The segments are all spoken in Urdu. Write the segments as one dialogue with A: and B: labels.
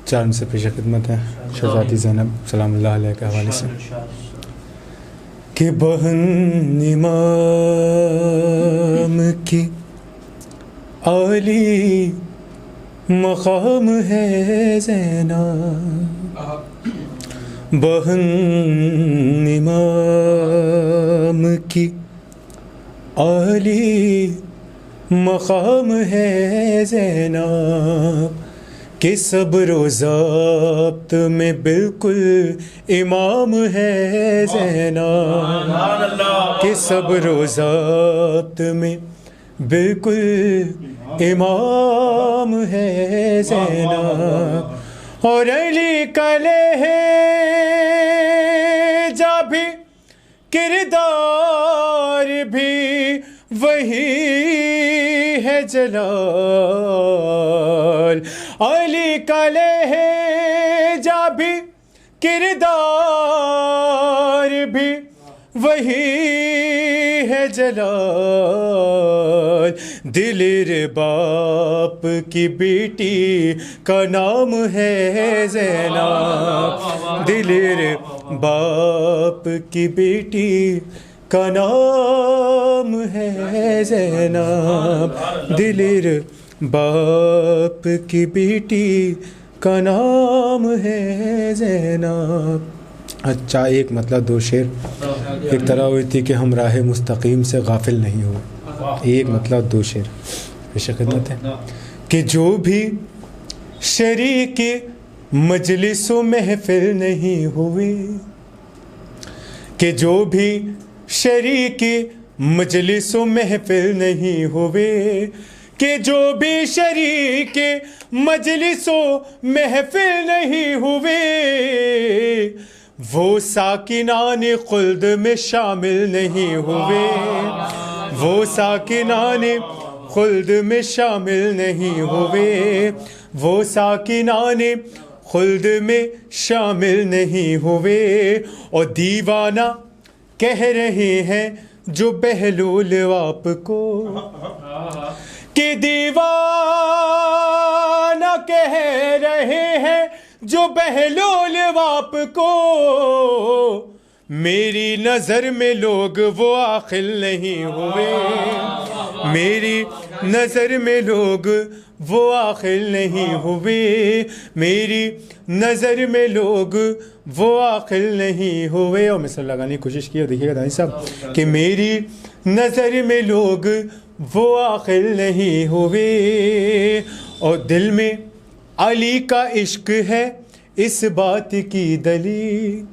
A: چار سے پیش خدمت ہے شہزادی زینب سلام اللہ علیہ کے حوالے سے کہ بہن امام کی عالی مقام ہے زینب، بہن امام کی عالی مقام ہے زینب، کہ صبر و ضبط میں بالکل امام ہے زینب، کہ صبر و ضبط میں بالکل امام ہے زینب، اور علی کا لہجہ بھی کردار بھی وہی ہے جلال، علی کا لہجہ بھی کردار بھی وہی ہے جلال، دلیر باپ کی بیٹی کا نام ہے زینب، دلیر باپ کی بیٹی کا نام ہے زینب، دلیر باپ کی بیٹی کا نام ہے زینب۔ اچھا، ایک مطلب دو شعر، ایک طرح ہوئی تھی کہ ہم راہ مستقیم سے غافل نہیں ہوئے، ایک مطلب دو شعر پیش خدمت ہے کہ جو بھی شریک مجلس و محفل نہیں ہوئے، کہ جو بھی شریک مجلس و محفل نہیں ہوئے، کہ جو بھی شریک مجلس و محفل نہیں ہوئے، وہ ساکنان خلد میں شامل نہیں ہوئے، وہ ساکنان خلد میں شامل نہیں ہوئے، وہ ساکنان خلد میں شامل نہیں ہوئے، اور دیوانہ کہہ رہے ہیں جو بہلول آپ کو، کہ دیوانہ کہہ رہے ہیں جو بہلول آپ کو، میری نظر میں لوگ وہ عاقل نہیں ہوئے، میری نظر میں لوگ وہ عاقل نہیں ہوئے، میری نظر میں لوگ وہ عاقل نہیں ہوئے، اور مثال لگانے کی کوشش کی، دیکھیے گا دانی صاحب کہ میری نظر میں لوگ وہ عاقل نہیں ہوئے، اور دل میں علی کا عشق ہے اس بات کی دلیل،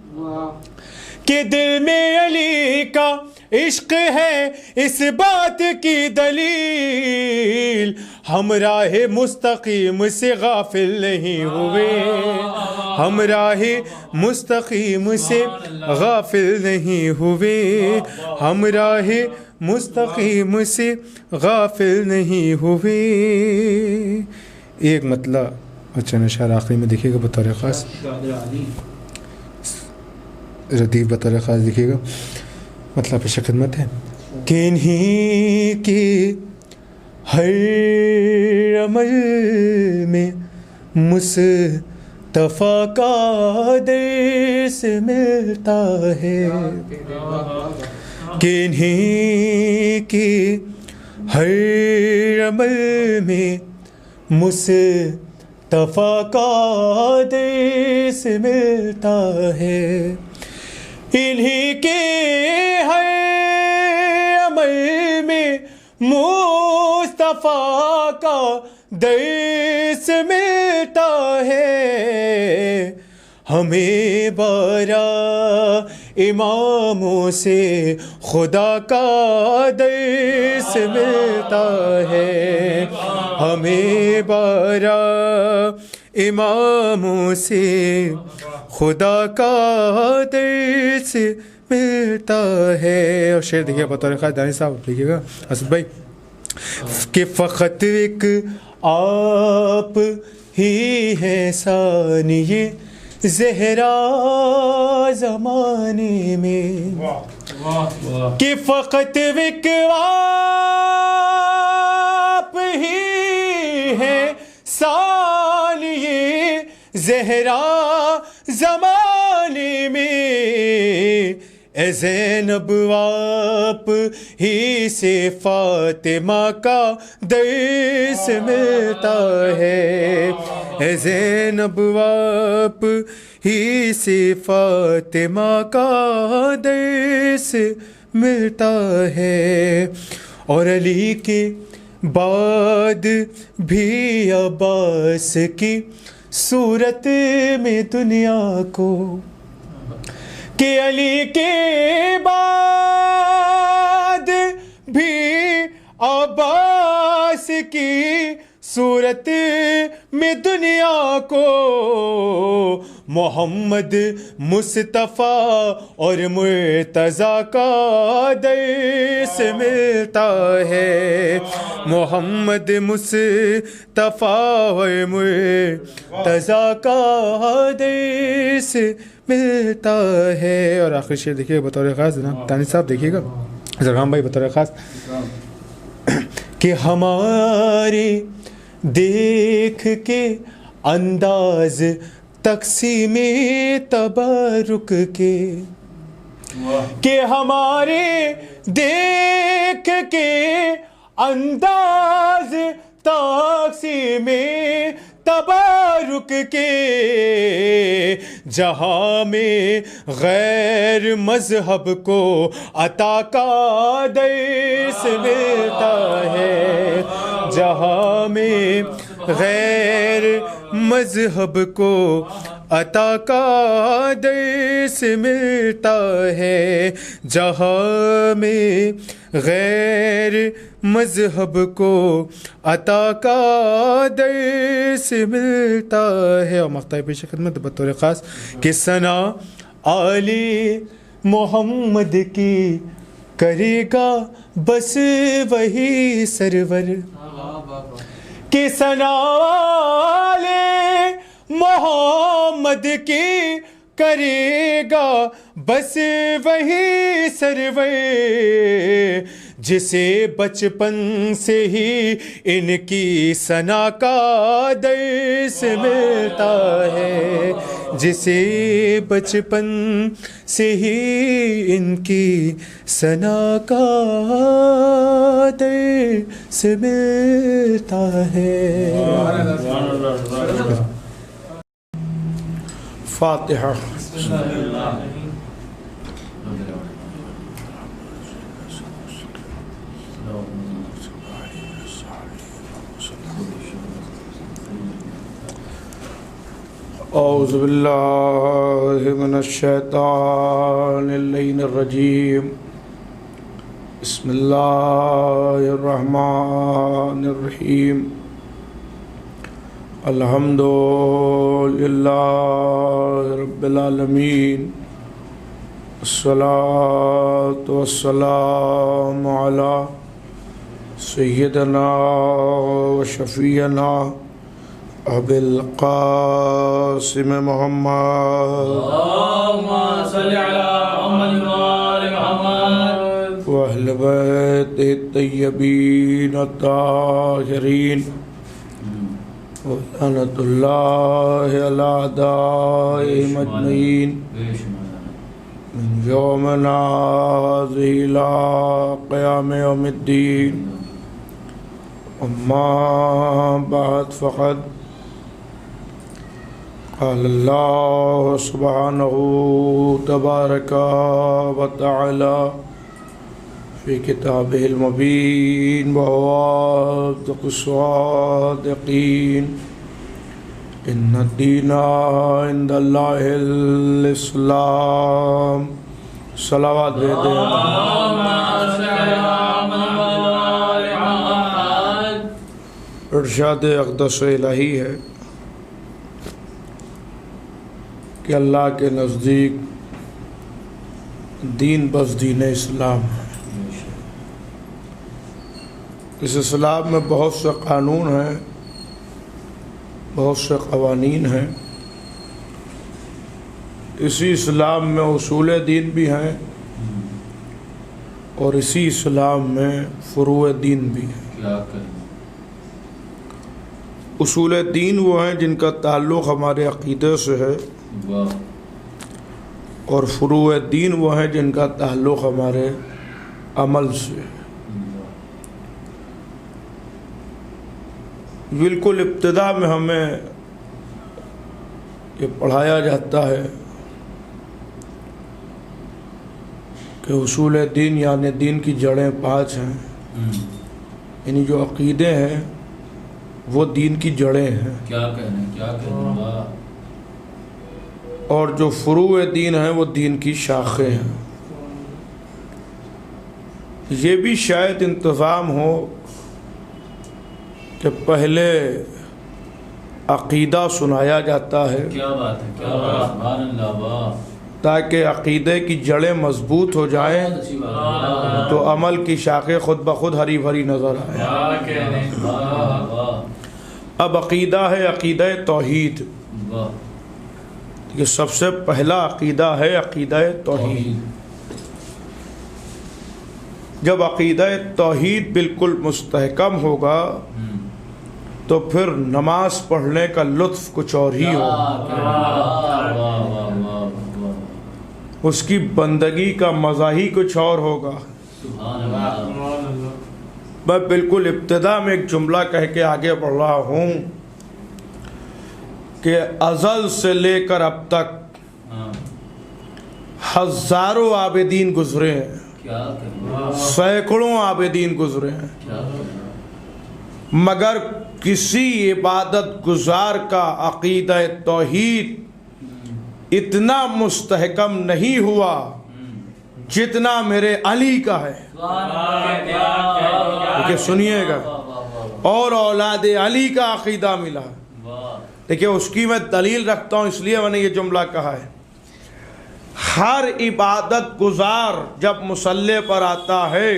A: کہ دل میں علی کا عشق ہے اس بات کی دلیل، ہم راہ مستقیم سے غافل نہیں ہوئے، ہم راہ مستقیم سے غافل نہیں ہوئے، ہم راہ مستقیم سے غافل نہیں ہوئے۔ ایک مطلب اچھا نشار آخری میں دیکھیے گا بطور خاص، ردیف بطور خاص دیکھیے گا، مطلب پیش خدمت ہے کہ انہی کی ہر عمل میں مصطفیٰ کا درس ملتا ہے، کہ انہی کی ہر عمل میں مصطفیٰ کا درس ملتا ہے، انہی کے ہر عمل میں مصطفیٰ کا درس ملتا ہے، ہمیں بارہ اماموں سے خدا کا درس ملتا ہے، ہمیں بارہ اماموں سے خدا کا درس ملتا ہے۔ اور شعر دیکھیے بطور خاص دانی صاحب دیکھیے گا اسد بھائی، کہ فقط ایک آپ ہی ہیں ثانی زہرا زمانے میں، کہ فقط ایک آپ ہی ہیں ثانی زہرا زمانے میں، اے زینب آپ ہی سے فاطمہ کا درس ملتا ہے، اے زینب آپ ہی سے فاطمہ کا درس ملتا ہے، اور علی کے بعد بھی عباس کی صورت میں دنیا کو، کہ علی کے بعد بھی عباس کی صورت میں دنیا کو محمد مصطفیٰ اور مرتضیٰ کا درس ملتا ہے، محمد مصطفیٰ اور مرتضیٰ کا درس ملتا ہے۔ اور آخری شعر دیکھیے بطور خاص، جناب دانش صاحب دیکھیے گا، زرغام بھائی بطور خاص، کہ ہمارے دیکھ کے انداز تقسیم تبرک کے، کہ ہمارے دیکھ کے انداز تقسیم تبارک کے، جہاں میں غیر مذہب کو عطا کا درس ملتا ہے، جہاں میں غیر مذہب کو عطا کا درس ملتا ہے، جہاں میں غیر مذہب کو عطا کا درس ملتا ہے۔ اور مقطع پیش خدمت بطور خاص کہ ثنا آل محمد کی کرے گا بس وہی سرور، کہ ثنا آل محمد کی کرے گا بس وہی سرور، جسے بچپن سے ہی ان کی ثنا کا درس ملتا ہے، جسے بچپن سے ہی ان کی ثنا کا درس ملتا ہے۔
B: فاتحہ۔ اعوذ باللہ من الشیطان اللعین الرجیم، بسم اللہ الرحمن الرحیم، الحمد للہ رب العالمین، الصلاۃ والسلام علی سیدنا و شفیعنا ابی القاسم محمد،
C: اللہم صلی علی محمد وآل محمد،
B: واہل بیتہ الطیبین الطاہرین، ولعنۃ اللہ علی اعدائہم اجمعین، من یومنا ذی الی قیام یوم الدین۔ اما بعد فقد قال اللہ سبحانہ تبارک و تعالی فی کتابہ المبین وہو اصدق الصادقین، ان الدین عند اللہ الاسلام۔ صلوات بھیج دیں۔ ارشاد اقدس الہی ہے کہ اللہ کے نزدیک دین بس دین اسلام ہے۔ اس اسلام میں بہت سے قانون ہیں، بہت سے قوانین ہیں، اسی اسلام میں اصول دین بھی ہیں اور اسی اسلام میں فروع دین بھی ہیں۔ اصول دین وہ ہیں جن کا تعلق ہمارے عقیدے سے ہے،
C: واہ
B: اور فروع دین وہ ہیں جن کا تعلق ہمارے عمل سے ہے۔ بالکل ابتدا میں ہمیں یہ پڑھایا جاتا ہے کہ اصول دین یعنی دین کی جڑیں 5 ہیں، یعنی جو عقیدے ہیں وہ دین کی جڑیں ہیں،
C: کیا کہنے واہ
B: اور جو فروع دین ہیں وہ دین کی شاخیں ہیں۔ یہ بھی شاید انتظام ہو کہ پہلے عقیدہ سنایا جاتا ہے
C: کیا بات ہے، کیا بات ہے، سبحان اللہ، واہ
B: تاکہ عقیدے کی جڑیں مضبوط ہو جائیں
C: بہت اچھی بات ہے،
B: تو عمل کی شاخیں خود بخود ہری بھری نظر آئیں۔
C: کیا کہنے، واہ واہ
B: اب عقیدہ ہے عقیدہ توحید،
C: واہ
B: یہ سب سے پہلا عقیدہ ہے عقیدہ توحید۔ جب عقیدہ توحید بالکل مستحکم ہوگا تو پھر نماز پڑھنے کا لطف کچھ اور ہی ہوگا، اس کی بندگی کا مزہ ہی کچھ اور ہوگا۔
C: سبحان اللہ،
B: میں بالکل ابتدا میں ایک جملہ کہہ کے آگے بڑھ رہا ہوں کہ ازل سے لے کر اب تک ہزاروں عابدین گزرے ہیں،
C: کیا کہنے،
B: سینکڑوں عابدین گزرے ہیں،
C: کیا کہنے،
B: مگر کسی عبادت گزار کا عقیدہ توحید اتنا مستحکم نہیں ہوا جتنا میرے علی کا ہے۔ دیکھیں سنیے گا، اور اولاد علی کا عقیدہ ملا۔ دیکھیں اس کی میں دلیل رکھتا ہوں، اس لیے میں نے یہ جملہ کہا ہے۔ ہر عبادت گزار جب مصلی پر آتا ہے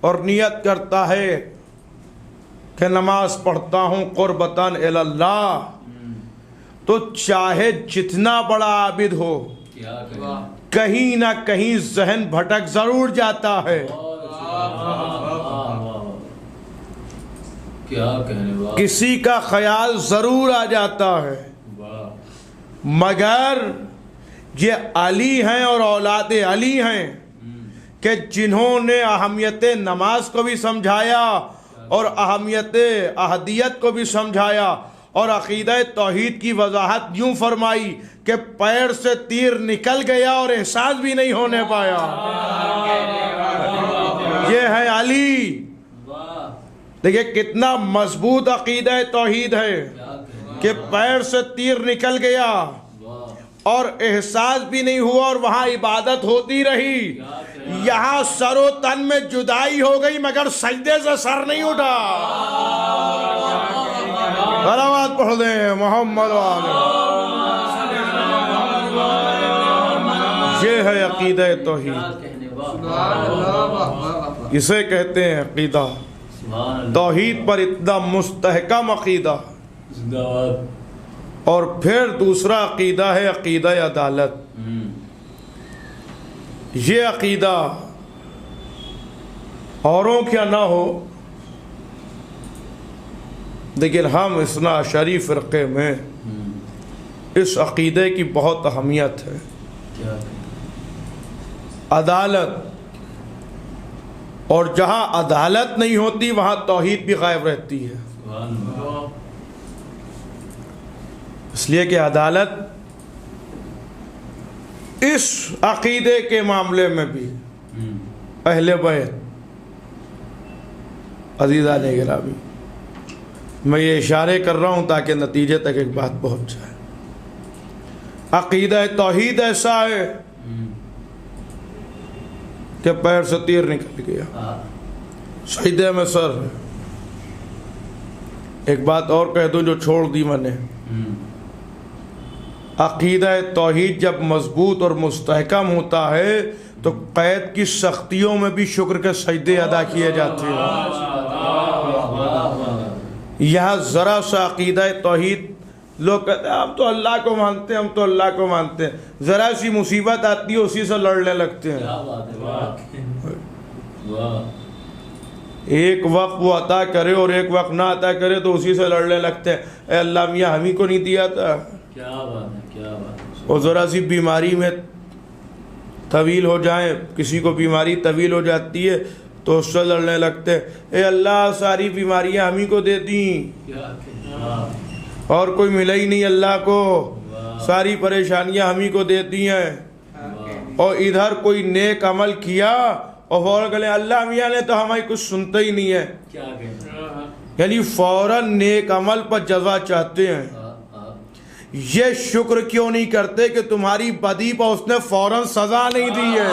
B: اور نیت کرتا ہے کہ نماز پڑھتا ہوں قربتاً الی اللہ، تو چاہے جتنا بڑا عابد ہو
C: کیا کہنے،
B: کہیں نہ کہیں ذہن بھٹک ضرور جاتا ہے،
C: کیا کہنے، واہ
B: کسی کا خیال ضرور آ جاتا ہے،
C: واہ
B: مگر یہ علی ہیں اور اولاد علی ہیں کہ جنہوں نے اہمیت نماز کو بھی سمجھایا اور اہمیت احدیت کو بھی سمجھایا، اور عقیدہ توحید کی وضاحت یوں فرمائی کہ پیر سے تیر نکل گیا اور احساس بھی نہیں ہونے پایا۔ یہ ہے علی۔ دیکھیں کتنا مضبوط عقیدہ توحید ہے کہ پیر سے تیر نکل گیا اور احساس بھی نہیں ہوا اور وہاں عبادت ہوتی رہی، یہاں سر و تن میں جدائی ہو گئی مگر سجدے سے سر نہیں اٹھا۔ صلوات پڑھ دیں محمد یہ ہے عقیدہ توحید، اسے کہتے ہیں عقیدہ توحید پر اتنا مستحکم عقیدہ۔ اور پھر دوسرا عقیدہ ہے عقیدہ عدالت۔ یہ عقیدہ اوروں کیا نہ ہو، لیکن ہم اثنا عشری فرقے میں اس عقیدے کی بہت اہمیت ہے۔ عدالت، اور جہاں عدالت نہیں ہوتی وہاں توحید بھی غائب رہتی ہے، اس لیے کہ عدالت اس عقیدے کے معاملے میں بھی اہل بیت عزیزان گرامی، میں یہ اشارے کر رہا ہوں تاکہ نتیجے تک ایک بات پہنچ جائے۔ عقیدہ توحید ایسا ہے کہ پیر سے تیر نکل گیا، سجدے میں سر۔ ایک بات اور کہہ دوں جو چھوڑ دی میں نے، عقیدہ توحید جب مضبوط اور مستحکم ہوتا ہے تو قید کی سختیوں میں بھی شکر کے سجدے ادا کیے جاتے ہیں۔ یہاں ذرا سا عقیدہ توحید، لوگ کہتے ہیں ہم تو اللہ کو مانتے ہیں، ہم تو اللہ کو مانتے ہیں، ذرا سی مصیبت آتی ہے اسی سے لڑنے لگتے ہیں۔ ایک وقت وہ عطا کرے اور ایک وقت نہ عطا کرے تو اسی سے لڑنے لگتے ہیں، اے اللہ میاں ہم ہی کو نہیں دیا تھا.
C: کیا بات ہے، کیا بات ہے.
B: اور ذرا سی بیماری میں طویل ہو جائیں، کسی کو بیماری طویل ہو جاتی ہے تو اس سے لڑنے لگتے ہیں، اے اللہ ساری بیماریاں ہم ہی کو دے دیں،
C: کیا کہنا.
B: اور کوئی ملا ہی نہیں اللہ کو، ساری پریشانیاں ہم ہی کو دیتی ہیں. اور ادھر کوئی نیک عمل کیا اور فوراً کہلیں اللہ میاں نے تو ہماری کچھ سنتا ہی نہیں ہے.
C: کیا کہنا.
B: یعنی فوراً نیک عمل پر جزا چاہتے ہیں. یہ شکر کیوں نہیں کرتے کہ تمہاری بدی پر اس نے فوراً سزا نہیں دی ہے.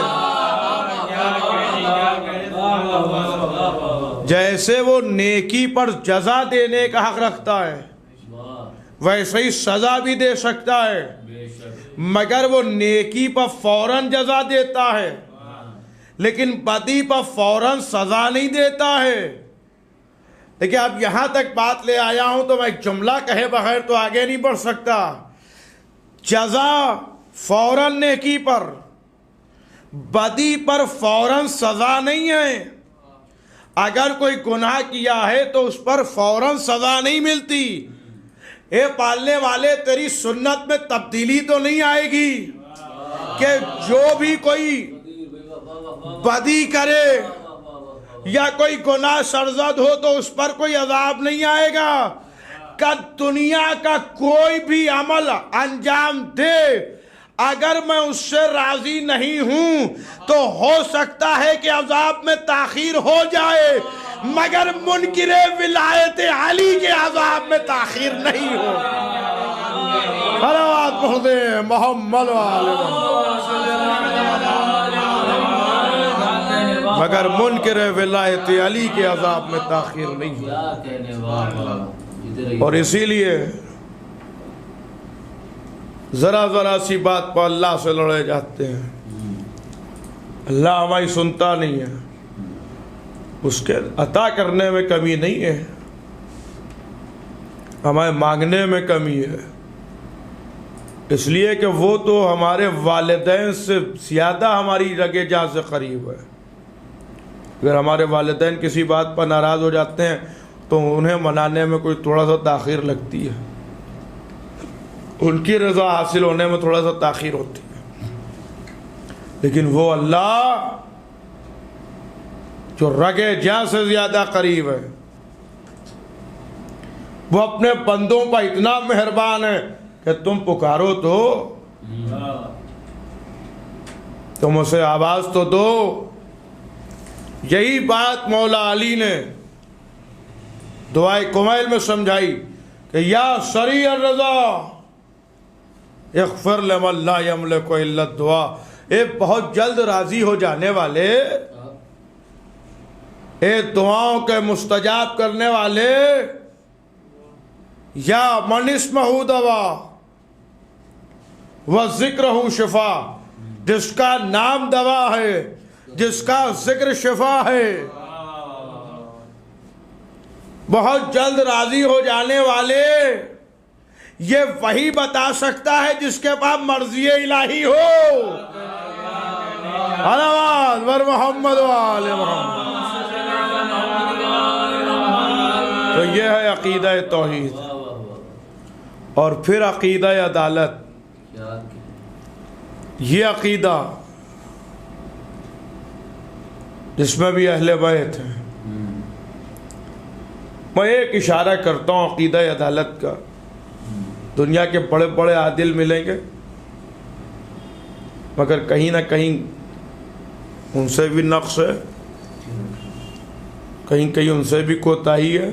B: جیسے وہ نیکی پر جزا دینے کا حق رکھتا ہے ویسے ہی سزا بھی دے سکتا ہے،
C: بے شک.
B: مگر وہ نیکی پر فوراً جزا دیتا ہے لیکن بدی پر فوراً سزا نہیں دیتا ہے. دیکھیں اب یہاں تک بات لے آیا ہوں تو میں ایک جملہ کہے بغیر تو آگے نہیں بڑھ سکتا. جزا فوراً نیکی پر، بدی پر فوراً سزا نہیں ہے. اگر کوئی گناہ کیا ہے تو اس پر فوراً سزا نہیں ملتی. اے پالنے والے تیری سنت میں تبدیلی تو نہیں آئے گی کہ جو بھی کوئی بدی کرے یا کوئی گناہ سرزد ہو تو اس پر کوئی عذاب نہیں آئے گا. کہ دنیا کا کوئی بھی عمل انجام دے اگر میں اس سے راضی نہیں ہوں تو ہو سکتا ہے کہ عذاب میں تاخیر ہو جائے مگر منکر ولایت علی کے عذاب میں تاخیر نہیں ہو. صلوات محمد محمد مگر منکر ولایت علی کے عذاب میں تاخیر نہیں ہو.
C: کیا کہنے والا.
B: اور اسی لیے ذرا ذرا سی بات پر اللہ سے لڑے جاتے ہیں. اللہ ہماری سنتا نہیں ہے، اس کے عطا کرنے میں کمی نہیں ہے، ہمارے مانگنے میں کمی ہے. اس لیے کہ وہ تو ہمارے والدین سے زیادہ ہماری رگے جان سے قریب ہے. اگر ہمارے والدین کسی بات پر ناراض ہو جاتے ہیں تو انہیں منانے میں کوئی تھوڑا سا تاخیر لگتی ہے، ان کی رضا حاصل ہونے میں تھوڑا سا تاخیر ہوتی ہے. لیکن وہ اللہ جو رگے جاں سے زیادہ قریب ہے، وہ اپنے بندوں پر اتنا مہربان ہے کہ تم پکارو تو تم اسے آواز تو دو. یہی بات مولا علی نے دعائے کمیل میں سمجھائی کہ یا سریع الرضا اغفر لمن لا یملک الا الدعاء. اے بہت جلد راضی ہو جانے والے، اے دعاؤں کے مستجاب کرنے والے، یا من اسمہ دوا وذکرہ شفا، جس کا نام دوا ہے، جس کا ذکر شفا ہے. بہت جلد راضی ہو جانے والے یہ وہی بتا سکتا ہے جس کے پاس مرضی الہی ہو. صلوات بر محمد و آل محمد. تو یہ ہے عقیدہ توحید. اور پھر عقیدہ عدالت. یہ عقیدہ جس میں بھی اہل بیت ہیں. میں ایک اشارہ کرتا ہوں عقیدہ عدالت کا. دنیا کے بڑے بڑے عادل ملیں گے مگر کہیں نہ کہیں ان سے بھی نقص ہے، کہیں کہیں ان سے بھی کوتاہی ہے.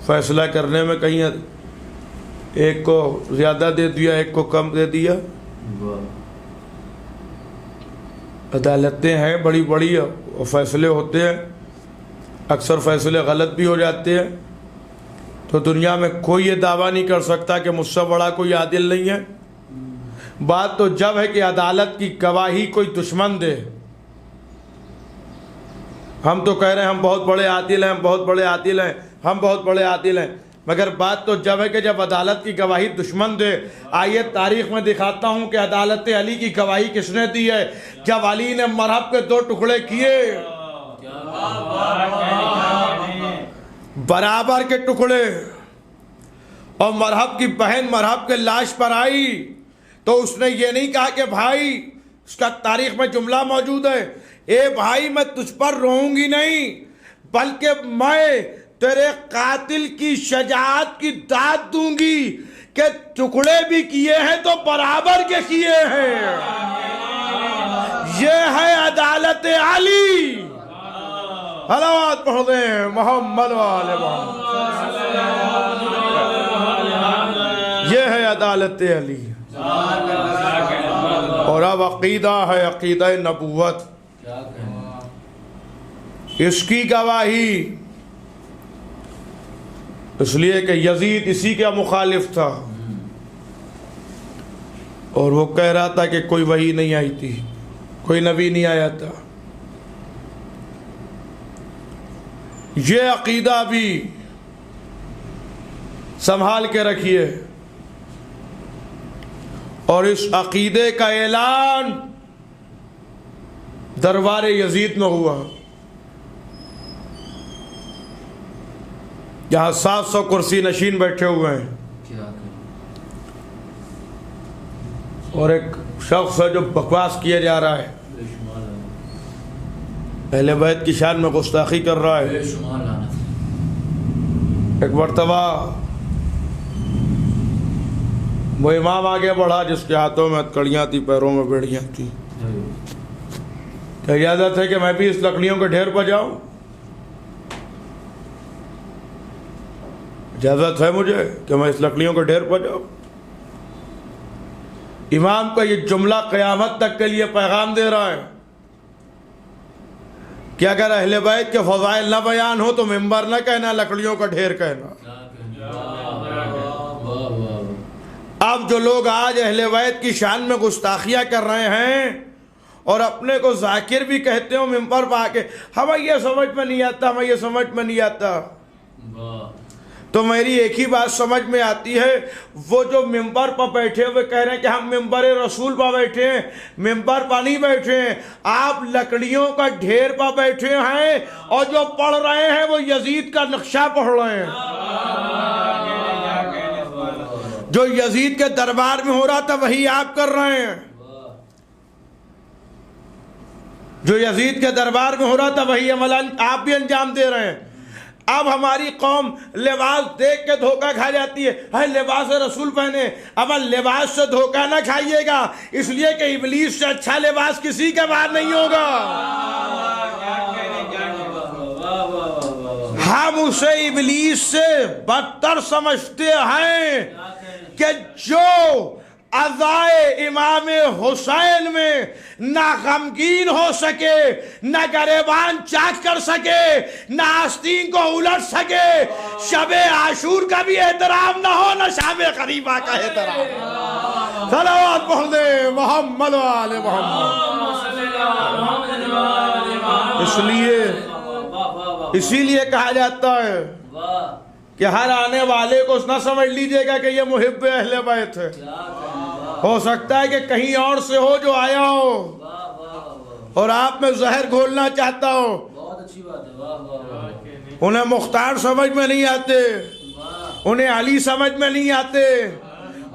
B: فیصلہ کرنے میں کہیں ایک کو زیادہ دے دیا، ایک کو کم دے دیا. عدالتیں ہیں بڑی بڑی اور فیصلے ہوتے ہیں، اکثر فیصلے غلط بھی ہو جاتے ہیں. تو دنیا میں کوئی یہ دعویٰ نہیں کر سکتا کہ مجھ سے بڑا کوئی عادل نہیں ہے. بات تو جب ہے کہ عدالت کی گواہی کوئی دشمن دے. ہم تو کہہ رہے ہیں ہم بہت بڑے عادل ہیں، ہم بہت بڑے عادل ہیں، ہم بہت بڑے عادل ہیں، مگر بات تو جب ہے کہ جب عدالت کی گواہی دشمن دے. آئیے تاریخ میں دکھاتا ہوں کہ عدالت علی کی گواہی کس نے دی ہے. جب علی نے مرحب کے 2 ٹکڑے کیے برابر کے ٹکڑے. اور مرحب کی بہن مرحب کے لاش پر آئی تو اس نے یہ نہیں کہا کہ بھائی، اس کا تاریخ میں جملہ موجود ہے، اے بھائی میں تجھ پر روؤں گی نہیں، بلکہ میں تیرے قاتل کی شجاعت کی داد دوں گی کہ ٹکڑے بھی کیے ہیں تو برابر کے کیے ہیں. یہ ہے عدالت علی. صلوات پڑھ دیں محمد والے محمد. یہ ہے عدالت علی. اور اب عقیدہ ہے عقیدہ نبوت. اس کی گواہی اس لیے کہ یزید اسی کا مخالف تھا اور وہ کہہ رہا تھا کہ کوئی وحی نہیں آئی تھی، کوئی نبی نہیں آیا تھا. یہ عقیدہ بھی سنبھال کے رکھیے. اور اس عقیدے کا اعلان دربار یزید میں ہوا، جہاں 700 کرسی نشین بیٹھے ہوئے ہیں اور ایک شخص ہے جو بکواس کیا جا رہا ہے، اہل بیت کی شان میں گستاخی کر رہا ہے. ایک مرتبہ وہ امام آگے بڑھا جس کے ہاتھوں میں ہتکڑیاں تھی، پیروں میں بیڑیاں تھی. کیا اجازت ہے کہ میں بھی اس لکڑیوں کے ڈھیر پر جاؤں؟ اجازت ہے مجھے کہ میں اس لکڑیوں کے ڈھیر پر جاؤں؟ امام کا یہ جملہ قیامت تک کے لیے پیغام دے رہا ہے کہ اگر اہل بیت کے فضائل نہ بیان ہو تو ممبر نہ کہنا، لکڑیوں کا ڈھیر کہنا. اب جو لوگ آج اہل بیت کی شان میں گستاخیاں کر رہے ہیں اور اپنے کو ذاکر بھی کہتے ہو ممبر پہ آ کے، ہمیں یہ سمجھ میں نہیں آتا، ہمیں یہ سمجھ میں نہیں آتا، تو میری ایک ہی بات سمجھ میں آتی ہے، وہ جو ممبر پر بیٹھے ہوئے کہہ رہے ہیں کہ ہم ممبر رسول پر بیٹھے ہیں، ممبر پر نہیں بیٹھے ہیں، آپ لکڑیوں کا ڈھیر پر بیٹھے ہیں اور جو پڑھ رہے ہیں وہ یزید کا نقشہ پڑھ رہے ہیں. جو یزید کے دربار میں ہو رہا تھا وہی آپ کر رہے ہیں. جو یزید کے دربار میں ہو رہا تھا وہی عمل آپ بھی انجام دے رہے ہیں. اب ہماری قوم لباس دیکھ کے دھوکہ کھا جاتی ہے، ہے لباس رسول پہنے. اب لباس سے دھوکہ نہ کھائیے گا، اس لیے کہ ابلیس سے اچھا لباس کسی کے بعد نہیں ہوگا. ہم اسے ابلیس سے بدتر سمجھتے ہیں کہ جو عزائے امام حسین میں نہ غمگین ہو سکے، نہ گریبان چاک کر سکے، نہ آستین کو الٹ سکے، شب عاشور کا بھی احترام نہ ہو، نہ شب قریبہ کا احترام. صلوات پڑھ دے محمد والے محمد. اسی لیے کہا جاتا ہے کہ ہر آنے والے کو نہ سمجھ لیجئے گا کہ یہ محب اہل بیت ہے. ہو سکتا ہے کہ کہیں اور سے ہو جو آیا ہو اور آپ میں زہر گھولنا چاہتا ہو. انہیں مختار سمجھ میں نہیں آتے، انہیں علی سمجھ میں نہیں آتے،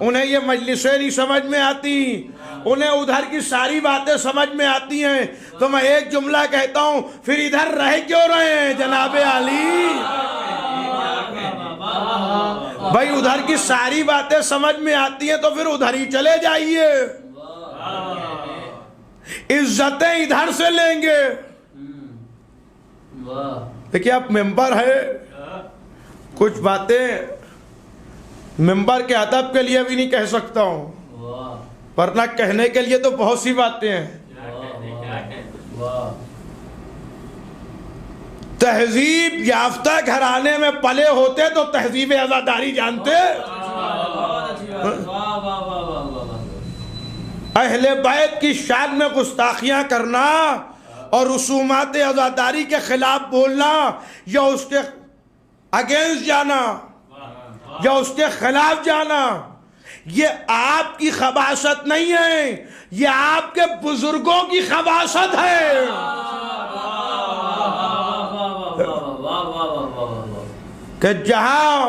B: انہیں یہ مجلسیں نہیں سمجھ میں آتی، انہیں ادھر کی ساری باتیں سمجھ میں آتی ہیں. تو میں ایک جملہ کہتا ہوں، پھر ادھر رہ کیوں رہے ہیں جناب علی؟ بھائی ادھر کی ساری باتیں سمجھ میں آتی ہیں تو پھر ادھر ہی چلے جائیے، عزتیں ادھر سے لیں گے. دیکھیں اب ممبر ہے، کچھ باتیں ممبر کے ادب کے لیے بھی نہیں کہہ سکتا ہوں، ورنہ کہنے کے لیے تو بہت سی باتیں ہیں. تہذیب یافتہ گھرانے میں پلے ہوتے تو تہذیب عزاداری جانتے. اہل بیت کی شان میں گستاخیاں کرنا اور رسومات عزاداری کے خلاف بولنا یا اس کے اگینسٹ جانا یا اس کے خلاف جانا، یہ آپ کی خباثت نہیں ہے، یہ آپ کے بزرگوں کی خباثت ہے. کہ جہاں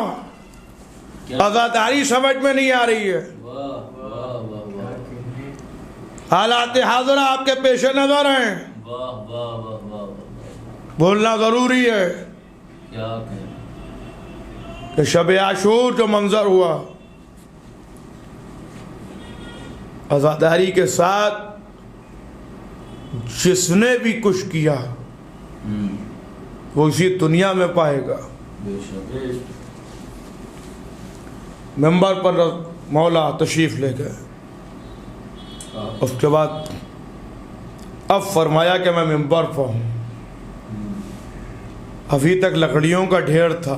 B: عزاداری سمجھ میں نہیں آ رہی ہے، حالات حاضرہ آپ کے پیش نظر ہیں، بولنا ضروری ہے کہ شب عاشور جو منظر ہوا عزاداری کے ساتھ، جس نے بھی کچھ کیا وہ اسی دنیا میں پائے گا۔ ممبر پر مولا تشریف لے گئے، اس کے بعد اب فرمایا کہ میں ممبر پر ہوں، ابھی تک لکڑیوں کا ڈھیر تھا،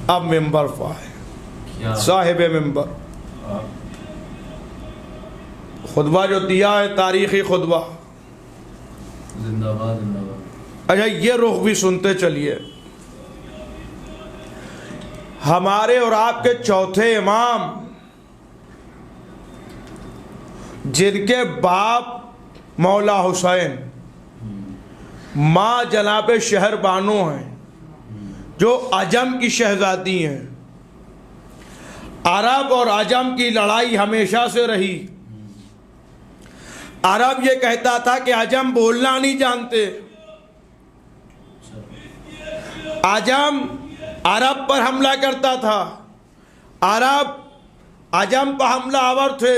B: اب ممبر پر آئے، صاحب ممبر، خطبہ جو دیا ہے تاریخی خطبہ،
C: زندہ باد زندہ باد۔
B: اچھا یہ رخ بھی سنتے چلیے، ہمارے اور آپ کے چوتھے امام، جن کے باپ مولا حسین، ماں جناب شہر بانو ہیں، جو عجم کی شہزادی ہیں، عرب اور عجم کی لڑائی ہمیشہ سے رہی، عرب یہ کہتا تھا کہ عجم بولنا نہیں جانتے، عجم عرب پر حملہ کرتا تھا، عرب عجم پر حملہ آور تھے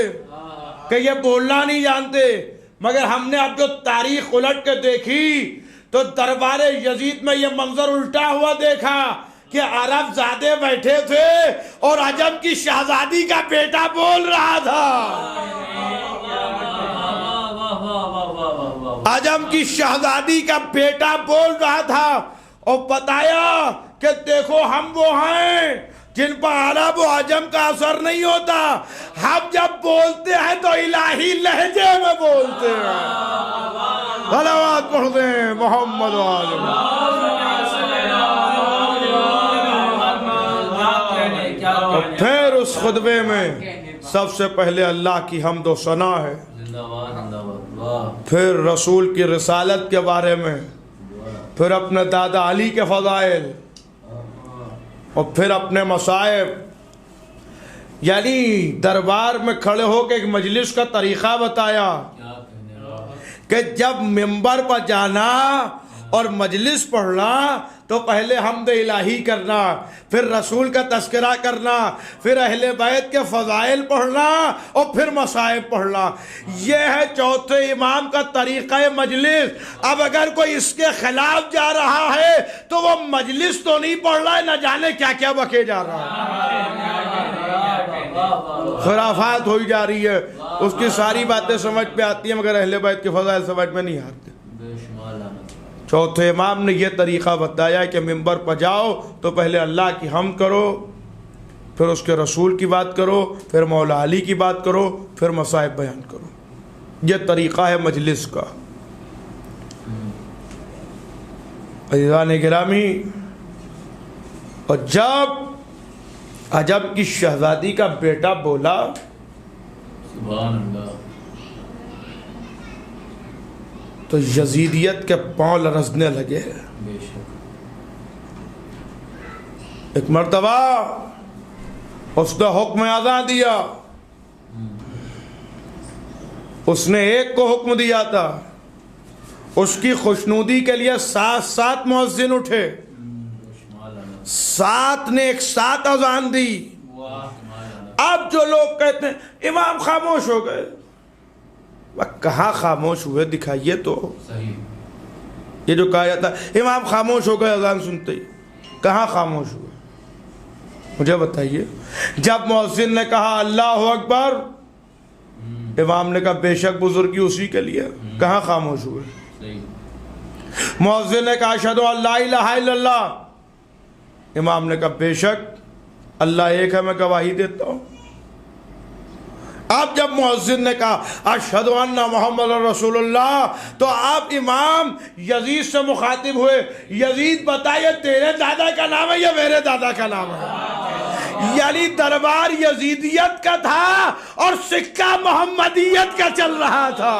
B: کہ یہ بولنا نہیں جانتے، مگر ہم نے اب جو تاریخ الٹ کے دیکھی تو دربار یزید میں یہ منظر الٹا ہوا دیکھا کہ عرب زادے بیٹھے تھے اور عجم کی شہزادی کا بیٹا بول رہا تھا، عجم کی شہزادی کا بیٹا بول رہا تھا، اور بتایا کہ دیکھو ہم وہ ہیں جن پر عرب و عجم کا اثر نہیں ہوتا، ہم جب بولتے ہیں تو الہی لہجے میں بولتے ہیں۔ صلوات پڑھتے ہیں محمد و آل محمد۔ اور پھر اس خطبے میں سب سے پہلے اللہ کی حمد و ثنا ہے، پھر رسول کی رسالت کے بارے میں، پھر اپنے دادا علی کے فضائل، اور پھر اپنے مصائب، یعنی دربار میں کھڑے ہو کے ایک مجلس کا طریقہ بتایا کہ جب ممبر پر جانا اور مجلس پڑھنا تو پہلے حمد الہی کرنا، پھر رسول کا تذکرہ کرنا، پھر اہل بیت کے فضائل پڑھنا اور پھر مصائب پڑھنا، یہ ہے چوتھے امام کا طریقہ مجلس۔ اب اگر کوئی اس کے خلاف جا رہا ہے تو وہ مجلس تو نہیں پڑھ رہا ہے، نہ جانے کیا کیا بکے جا رہا ہے، خرافات ہوئی جا رہی ہے، اس کی ساری باتیں سمجھ پہ آتی ہیں مگر اہل بیت کے فضائل سمجھ میں نہیں آتے۔ چوتھے امام نے یہ طریقہ بتایا کہ ممبر پر جاؤ تو پہلے اللہ کی حمد کرو، پھر اس کے رسول کی بات کرو، پھر مولا علی کی بات کرو، پھر مصائب بیان کرو، یہ طریقہ ہے مجلس کا۔ عزیزان گرامی، اور جب عجم کی شہزادی کا بیٹا بولا
C: سبحان اللہ،
B: تو یزیدیت کے پاؤں لرزنے لگے۔
C: بے شک
B: ایک مرتبہ اس نے حکم اذان دیا، اس نے ایک کو حکم دیا تھا، اس کی خوشنودی کے لیے 7 مؤذن اٹھے، 7 نے ایک ساتھ اذان دی۔ اب جو لوگ کہتے ہیں امام خاموش ہو گئے، کہاں خاموش ہوئے دکھائیے تو،
C: صحیح،
B: یہ جو کہا جاتا ہے امام خاموش ہو گئے اذان سنتے ہی، کہاں خاموش ہوئے مجھے بتائیے۔ جب مؤذن نے کہا اللہ اکبر، امام نے کہا بے شک بزرگی اسی کے لیے، کہاں خاموش ہوئے۔
C: صحیح،
B: مؤذن نے کہا اشہدو ان لا الہ الا اللہ، امام نے کہا بے شک اللہ ایک ہے، میں گواہی دیتا ہوں۔ اب جب مؤذن نے کہا اشہد ان محمد رسول اللہ، تو آپ امام یزید سے مخاطب ہوئے، یزید بتائیے تیرے دادا کا نام ہے یا میرے دادا کا نام ہے؟ یعنی دربار یزیدیت کا تھا اور سکہ محمدیت کا چل رہا تھا۔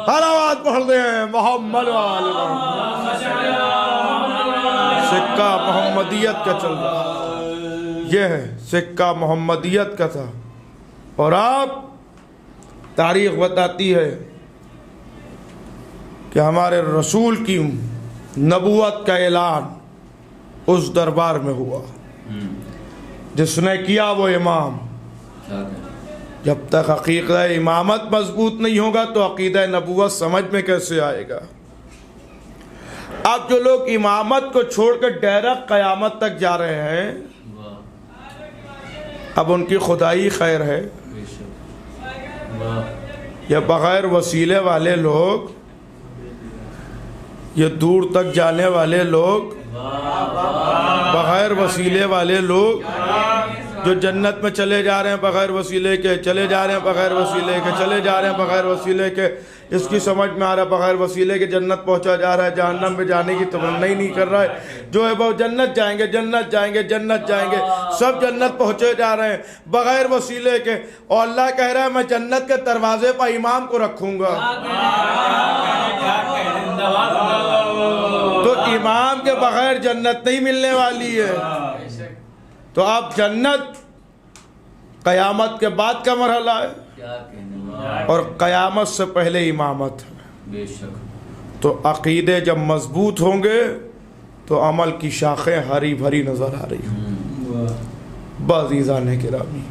B: صلوات پڑھتے ہیں محمد و آل محمد۔ سکہ محمدیت کا چل رہا، یہ ہے سکہ محمدیت کا تھا۔ اور آپ تاریخ بتاتی ہے کہ ہمارے رسول کی نبوت کا اعلان اس دربار میں ہوا، جس نے کیا وہ امام۔ جب تک عقیدہ امامت مضبوط نہیں ہوگا تو عقیدہ نبوت سمجھ میں کیسے آئے گا؟ اب جو لوگ امامت کو چھوڑ کر ڈائریکٹ قیامت تک جا رہے ہیں، اب ان کی خدائی خیر ہے؟ یہ بغیر وسیلے والے لوگ، یہ دور تک جانے والے لوگ، بغیر وسیلے والے لوگ جو جنت میں چلے جا رہے ہیں بغیر وسیلے کے، چلے جا رہے ہیں بغیر وسیلے کے، چلے جا رہے ہیں بغیر وسیلے کے، اس کی سمجھ میں آ رہا ہے بغیر وسیلے کے جنت پہنچا جا رہا ہے، جہنم میں جانے کی تمنا ہی نہیں کر رہا ہے، جو ہے وہ جنت جائیں گے، جنت جائیں گے، جنت جائیں گے، سب جنت پہنچے جا رہے ہیں بغیر وسیلے کے، اور اللہ کہہ رہا ہے میں جنت کے دروازے پر امام کو رکھوں گا۔ تو امام کے بغیر جنت نہیں ملنے والی ہے۔ تو اب جنت قیامت کے بعد کا مرحلہ ہے، اور قیامت سے پہلے امامت ہے۔
C: بے شک۔
B: تو عقیدے جب مضبوط ہوں گے تو عمل کی شاخیں ہری بھری نظر آ رہی ہوں۔ عزیزان گرامی،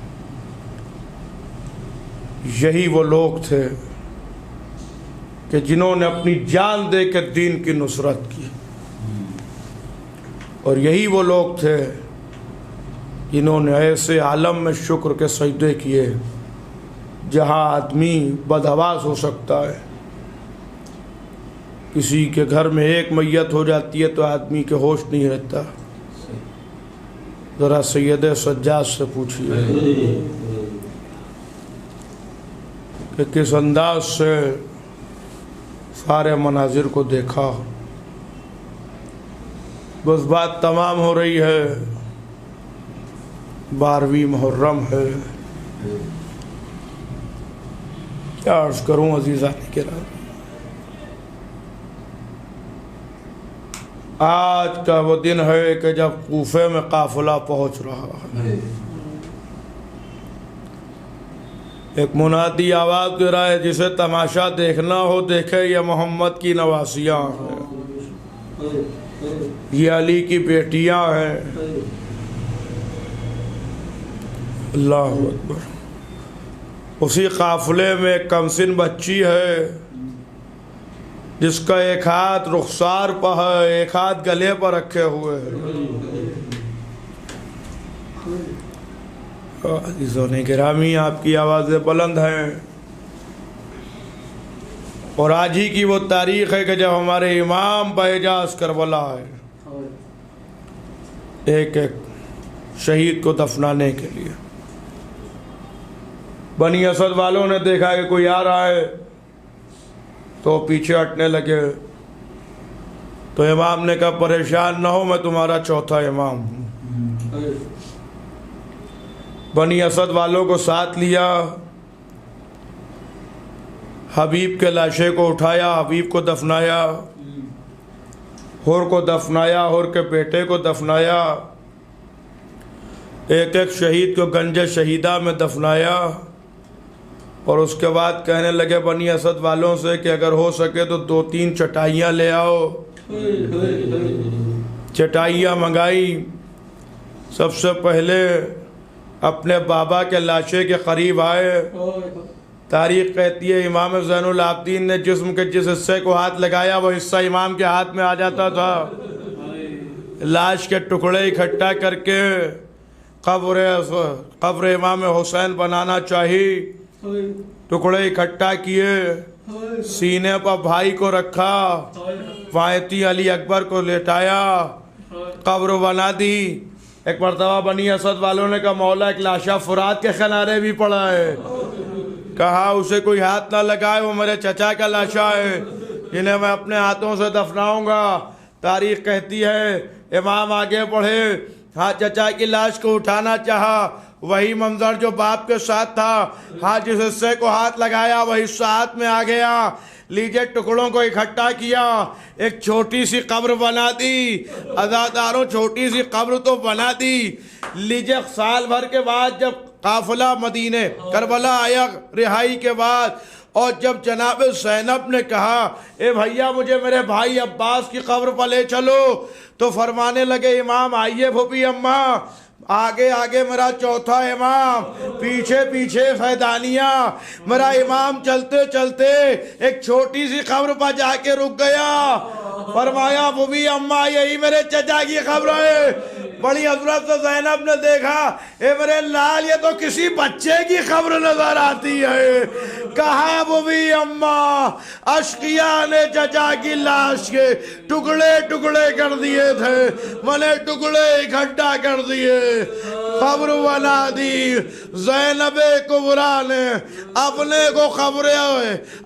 B: یہی وہ لوگ تھے کہ جنہوں نے اپنی جان دے کے دین کی نصرت کی، اور یہی وہ لوگ تھے جنہوں نے ایسے عالم میں شکر کے سجدے کیے جہاں آدمی بدحواس ہو سکتا ہے۔ کسی کے گھر میں ایک میت ہو جاتی ہے تو آدمی کے ہوش نہیں رہتا، ذرا سید سجاد سے پوچھئے کہ کس انداز سے سارے مناظر کو دیکھا۔ بس بات تمام ہو رہی ہے، 12ویں محرم ہے، کیا عرض کروں عزیزان کرام۔ آج کا وہ دن ہے کہ جب کوفے میں قافلہ پہنچ رہا ہے، ایک منادی آواز دے رہا ہے جسے تماشا دیکھنا ہو دیکھے، یہ محمد کی نواسیاں ہیں، یہ علی کی بیٹیاں ہیں۔ اللہ اکبر۔ اسی قافلے میں ایک کمسن بچی ہے جس کا ایک ہاتھ رخسار پر ہے، ایک ہاتھ گلے پر رکھے ہوئے ہے۔ عزیزان گرامی، آپ کی آوازیں بلند ہیں، اور آج ہی کی وہ تاریخ ہے کہ جب ہمارے امام باعجاز کربلا ہے ایک ایک شہید کو دفنانے کے لیے۔ بنی اسد والوں نے دیکھا کہ کوئی آ رہا ہے تو پیچھے ہٹنے لگے، تو امام نے کہا پریشان نہ ہو، میں تمہارا چوتھا امام ہوں۔ بنی اسد والوں کو ساتھ لیا، حبیب کے لاشے کو اٹھایا، حبیب کو دفنایا، حر کو دفنایا، حر کے بیٹے کو دفنایا، ایک ایک شہید کو گنج شہیدہ میں دفنایا، اور اس کے بعد کہنے لگے بنی اسد والوں سے کہ اگر ہو سکے تو 2-3 چٹائیاں لے آؤ۔ چٹائیاں منگائی، سب سے پہلے اپنے بابا کے لاشے کے قریب آئے۔ تاریخ کہتی ہے امام زین العابدین نے جسم کے جس حصے کو ہاتھ لگایا وہ حصہ امام کے ہاتھ میں آ جاتا تھا۔ لاش کے ٹکڑے اکٹھا کر کے قبر امام حسین بنانا چاہیے، ٹکڑے اکٹھا کیے، سینے پر بھائی کو رکھا، وائتی علی اکبر کو لیٹایا، قبر بنا دی۔ ایک مرتبہ بنی اسد والوں نے کہا مولا ایک لاشا فرات کے کنارے بھی پڑا ہے، کہا اسے کوئی ہاتھ نہ لگائے، وہ میرے چچا کا لاشا ہے جنہیں میں اپنے ہاتھوں سے دفناؤں گا۔ تاریخ کہتی ہے امام آگے بڑھے، ہاں چچا کی لاش کو اٹھانا چاہا، وہی منظر جو باپ کے ساتھ تھا، ہاں جس حصے کو ہاتھ لگایا وہ حصہ ہاتھ میں آ گیا، لیجئے ٹکڑوں کو اکٹھا کیا، ایک چھوٹی سی قبر بنا دی، عزاداروں چھوٹی سی قبر تو بنا دی۔ لیجئے سال بھر کے بعد جب قافلہ مدینے کربلا آیا رہائی کے بعد، اور جب جناب زینب نے کہا اے بھیا مجھے میرے بھائی عباس کی قبر پر لے چلو، تو فرمانے لگے امام آئیے پھوپھی اماں، آگے آگے میرا چوتھا امام، پیچھے پیچھے فیدانیہ، میرا امام چلتے چلتے ایک چھوٹی سی قبر پر جا کے رک گیا، فرمایا پھوپھی اماں یہی میرے چچا کی قبر ہے۔ بڑی حضرت سے زینب نے دیکھا اے میرے لال یہ تو کسی بچے کی قبر نظر آتی ہے۔ کہا پھوپھی اماں اشقیاء نے چچا کی لاش کے ٹکڑے ٹکڑے کر دیے تھے، میں نے ٹکڑے اکٹھا کر دیے، قبر بنا دی۔ زینب کبریٰ نے اپنے کو قبر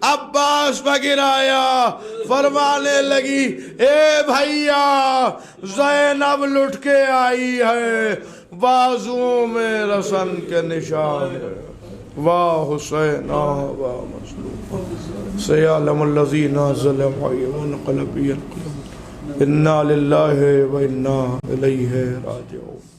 B: عباس پہ گرایا، فرمانے لگی اے بھیا زینب لٹ کے آئی ہے، بازوؤں میں رسن کے نشان ہے، واہ حسین واہ مظلوم سیعلم الذین ظلموا وانقلب بی القلوب انا للہ و انا الیہ راجعون۔